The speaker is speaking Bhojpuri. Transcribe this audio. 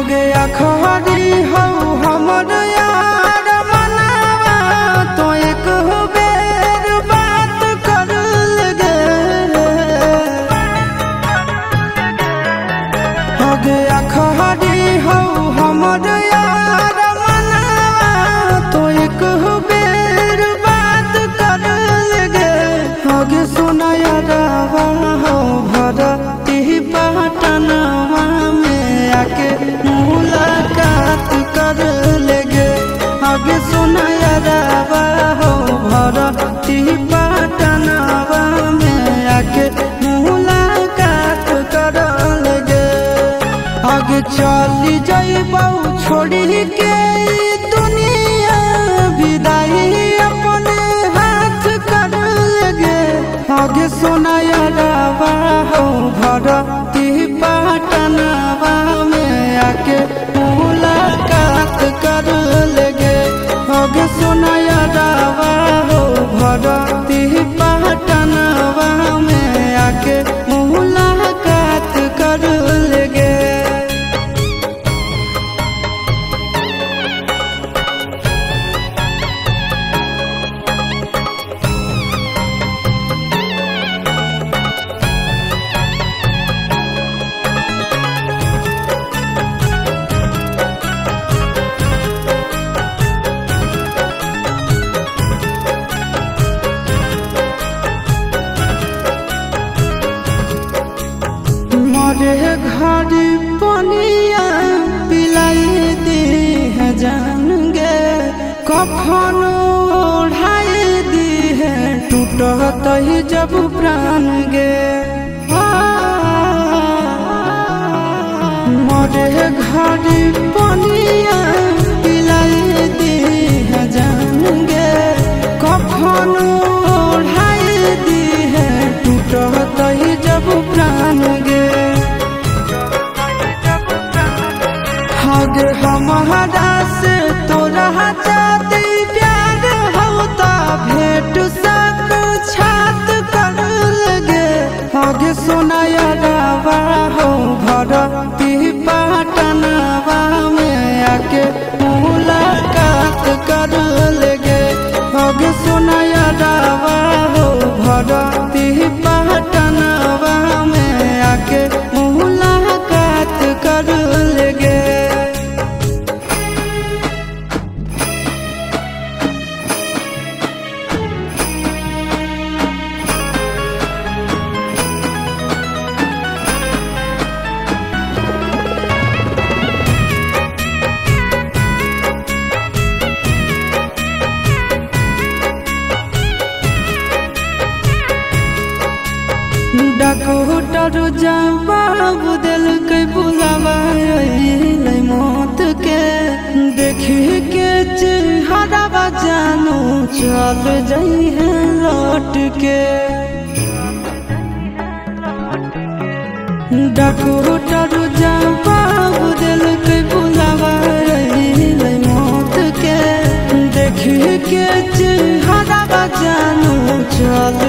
गया खरी हो हमर यार मनावा तो एक बेर बात कर लगे। हो गया खरी हो हमर यार मनावा तो एक बेर बात कर लगे। हो गे सोना यारवा हो भरती पटनवा में आके मुलाकात कर लेगे। आगे सुना यारवा हो भरती पटनवा में आके मुलाकात कर लेगे। आगे चली जाइबौ छोड़ी के दुनिया विदाई अपने हाथ कर लेगे। आगे सुना यारवा हो भरती पटनवा में आके मुलाकात कर लेगे। आगे सुना यारवा हो भरती पटनवा में आके मुलाकात कर लेगे। मरे घड़ी पनिया पिलाई दी है जान गे। कफन ओढ़ाई दी है टूटत ही जब प्राण गे। मरे घड़ी पनिया पिलाई दी है जान गे। कफन ओढ़ाई दी है टूटत ही जब प्राण गे। आगे हमारा से तोरा जाती प्यार होता भेंट साक्षात कर लगे। आगे सोना यारवा हो भरती पटनवा में आके मुलाकात कर लेगे। आगे सोना यारवा हो भरती पटनवा में आके मुलाकात कर लेगे। डॉक्टर जवाब दिल के बुलावा मौत के। देखी के चेहरा जानू चल जाई है लौट के। डॉक्टर जवाब दिल के बुलावा मौत के। देखी के चेहरा जानू चल